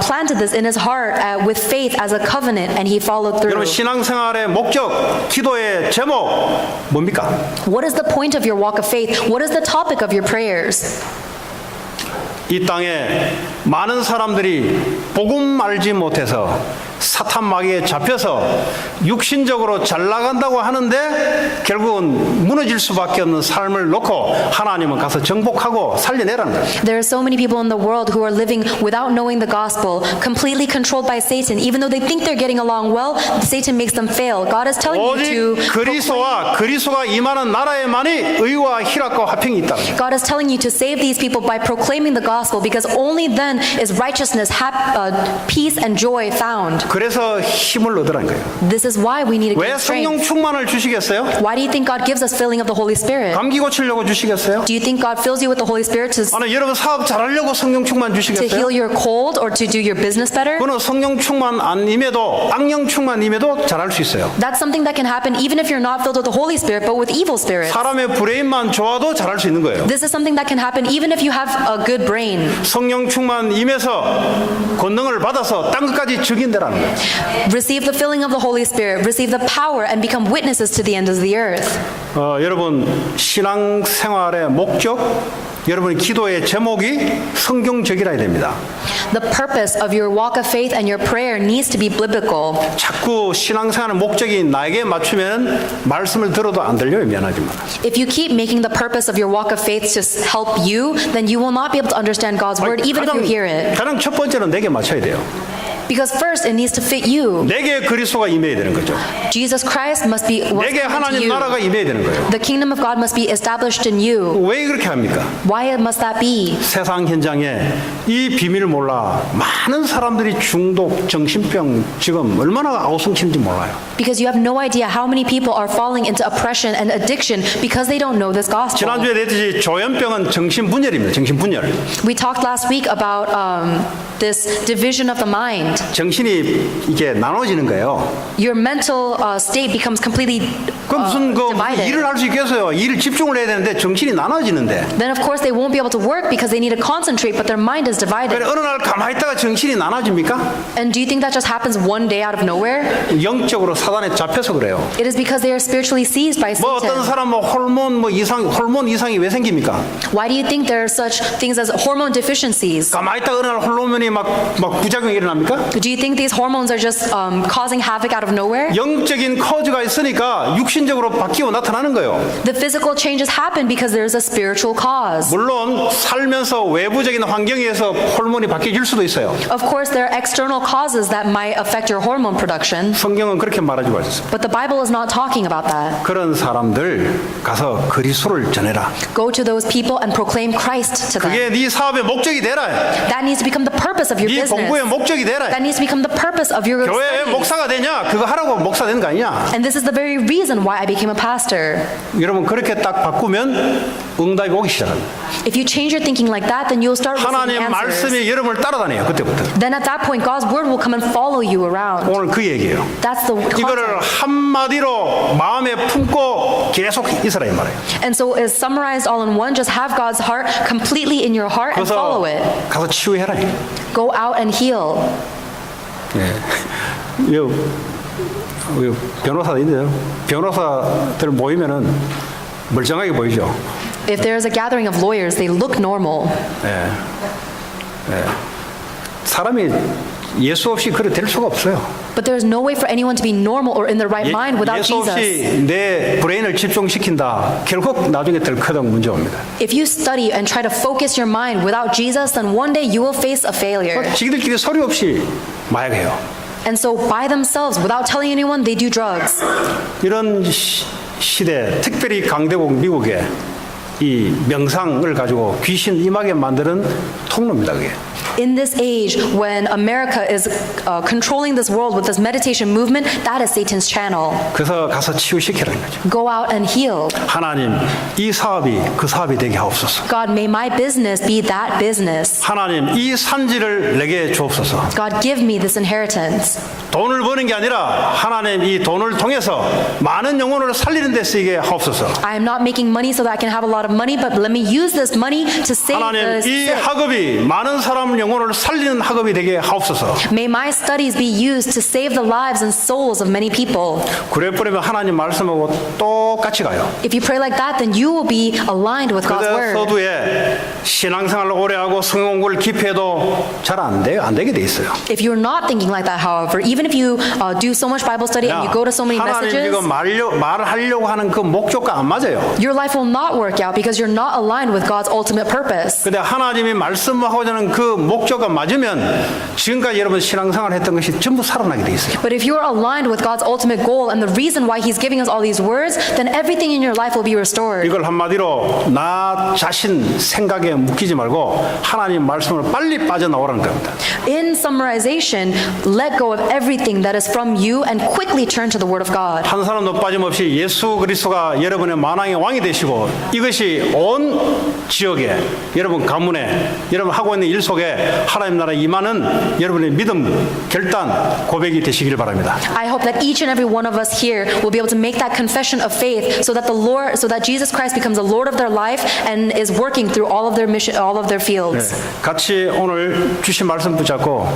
planted this in his heart with faith as a covenant, and he followed through. 여러분 신앙생활의 목적, 기도의 제목 뭡니까? What is the point of your walk of faith? What is the topic of your prayers? 이 땅에 많은 사람들이 복음 알지 못해서 사탄 마귀에 잡혀서 육신적으로 잘 나간다고 하는데 결국은 무너질 수밖에 없는 삶을 놓고 하나님은 가서 정복하고 살려내라는 거예요. There are so many people in the world who are living without knowing the gospel, completely controlled by Satan. Even though they think they're getting along well, Satan makes them fail. God is telling you to 오직 그리스도가 임하는 나라에만이 의와 희락과 화평이 있다. God is telling you to save these people by proclaiming the gospel, because only then is righteousness, peace and joy found. 그래서 그래서 힘을 얻으라는 거예요. This is why we need to 왜 gain 성령 strength. 충만을 주시겠어요? Why do you think God gives us filling of the Holy Spirit? 감기 고치려고 주시겠어요? Do you think God fills you with the Holy Spirit 아니 여러분 사업 잘하려고 성령 충만 to 주시겠어요? heal your cold or to do your business better? 그거는 성령 충만 아님에도 악령 충만임에도 잘할 수 있어요. That's something that can happen even if you're not filled with the Holy Spirit, but with evil spirits. 사람의 브레인만 좋아도 잘할 수 있는 거예요. This is something that can happen even if you have a good brain. 성령 충만 임해서 권능을 받아서 땅 끝까지 적인다라는 거예요. Receive the filling of the Holy Spirit, receive the power, and become witnesses to the ends of the earth. 여러분 신앙 생활의 목적, 여러분 기도의 제목이 성경적이라 해야 됩니다. The purpose of your walk of faith and your prayer needs to be biblical. 자꾸 신앙생활의 목적이 나에게 맞추면 말씀을 들어도 안 들려요. 미안하지만. If you keep making the purpose of your walk of faith to help you, then you will not be able to understand God's word even if you hear it. 가장 첫 번째는 내게 맞춰야 돼요. Because first it needs to fit you. 내게 그리스도가 임해야 되는 거죠. Jesus Christ must be what's 내게 coming to 하나님 you. 나라가 임해야 되는 거예요. The kingdom of God must be established in you. 왜 그렇게 합니까? Why must that be? 세상 현장에 이 비밀을 몰라 많은 사람들이 중독, 정신병 지금 얼마나 아우성치는지 몰라요. Because you have no idea how many people are falling into oppression and addiction because they don't know this gospel. 지난주에 냈듯이 조현병은 정신분열입니다. 정신분열. We talked last week about this division of the mind. 정신이 이게 나눠지는 거예요. Your mental state becomes completely 그 무슨 그 divided. 일을 할 수 있겠어요? 일을 집중을 해야 되는데 정신이 나눠지는데. Then of course they won't be able to work because they need to concentrate, but their mind is divided. 그래 어느 날 가만히 있다가 정신이 나눠집니까? And do you think that just happens one day out of nowhere? 영적으로 사단에 잡혀서 그래요. It is because they are spiritually seized by 뭐 어떤 Satan. 사람 뭐 호르몬 이상이 왜 생깁니까? Why do you think there are such things as hormone deficiencies? 가만히 있다가 어느 날 호르몬이 막 부작용이 일어납니까? Do you think these hormones are just causing havoc out of nowhere? 영적인 커즈가 있으니까 육신적으로 바뀌고 나타나는 거예요. The physical changes happen because there is a spiritual cause. 물론 살면서 외부적인 환경에 의해서 호르몬이 바뀌어질 수도 있어요. Of course, there are external causes that might affect your hormone production, 성경은 그렇게 말해주고 있습니다. but the Bible is not talking about that. 그런 사람들 가서 그리스도를 전해라. Go to those people and proclaim Christ to them. 그게 네 사업의 목적이 되라. That needs to become the purpose of your 네 business. 공부의 목적이 되라. That needs to become the purpose of your 교회에 study. 목사가 되냐? 그거 하라고 목사 되는 거 아니냐? And this is the very reason why I became a pastor. 여러분 그렇게 딱 바꾸면 응답이 오기 시작합니다. If you change your thinking like that, then you'll start receiving 하나님 answers. 말씀이 여러분을 따라다녀요. 그때부터. Then at that point, God's word will come and follow you around. 오늘 그 얘기예요. That's the 이거를 concept. 한마디로 마음에 품고 계속 있으라 이 말이에요. And so it's summarized all in one. Just have God's heart completely in your heart and 그래서 follow it. 가서 치유해라. Go out and heal. 요 변호사들인데요. 변호사들 모이면은 멀쩡하게 보이죠. If there's a gathering of lawyers, they look normal. 사람이 예수 없이 그래 될 수가 없어요. But there's no way for anyone to be normal or in the right mind without 예수 Jesus. 없이 내 브레인을 집중시킨다. 결국 나중에 덜 크다고 문제 옵니다. If you study and try to focus your mind without Jesus, then one day you will face a failure. 지들끼리 소리 없이 마약해요. And so by themselves, without telling anyone, they do drugs. 이런 시대, 특별히 강대국 미국의 이 명상을 가지고 귀신 임하게 만드는 통로입니다. 그게. In this age, when America is controlling this world with this meditation movement, that is Satan's channel. 그래서 가서 치유시키라는 거죠. Go out and heal. 하나님, 이 사업이 그 사업이 되게 하옵소서. God, may my business be that business. 하나님, 이 산지를 내게 주옵소서. God, give me this inheritance. 돈을 버는 게 아니라 하나님 이 돈을 통해서 많은 영혼을 살리는 데 쓰이게 하옵소서. I am not making money so that I can have a lot of money, but let me use this money to save 하나님, the 이 sick. 학업이 많은 사람 영혼을 살리는 학업이 되게 하옵소서. May my studies be used to save the lives and souls of many people. 그래 버리면 하나님 말씀하고 똑같이 가요. If you pray like that, then you will be aligned with God's 그래서 word. 서두에 신앙생활을 오래 하고 성경 공부를 깊이 해도 잘 안 되게 돼 있어요. If you're not thinking like that, however, even if you do so much Bible study and you go to so many 하나님 messages, 지금 말하려고 하는 그 목적과 안 맞아요. your life will not work out because you're not aligned with God's ultimate purpose. 근데 하나님이 말씀하고자 하는 그 목적과 맞으면 지금까지 여러분 신앙생활 했던 것이 전부 살아나게 돼 있어요. But if you are aligned with God's ultimate goal and the reason why He's giving us all these words, then everything in your life will be restored. 이걸 한마디로 나 자신 생각에 묶이지 말고 하나님 말씀을 빨리 빠져나오라는 겁니다. In summarization, let go of everything that is from you and quickly turn to the Word of God. 한 사람도 빠짐없이 예수 그리스도가 여러분의 만왕의 왕이 되시고 이것이 온 지역에 여러분 가문에 여러분 하고 있는 일 속에 하나님 나라 임하는 여러분의 믿음 결단 고백이 되시길 바랍니다. I hope that each and every one of us here will be able to make that confession of faith so that Jesus Christ becomes the Lord of their life and is working through all of their mission, all of their fields. 같이 오늘 주신 말씀 붙잡고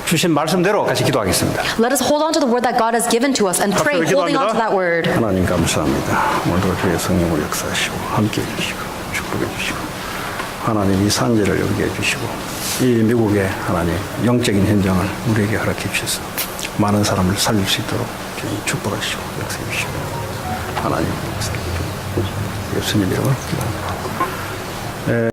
주신 말씀대로 같이 기도하겠습니다. Let us hold on to the word that God has given to us and pray holding on to that word. 하나님 감사합니다. 오늘도 주의 성령을 역사하시고 함께해 주시고 축복해 주시고 하나님 이 산지를 여기게 해주시고 이 미국의 하나님 영적인 현장을 우리에게 허락해 주셔서 많은 사람을 살릴 수 있도록 축복하시고 역사해 주시고 하나님 예수님 이름으로 기도합니다.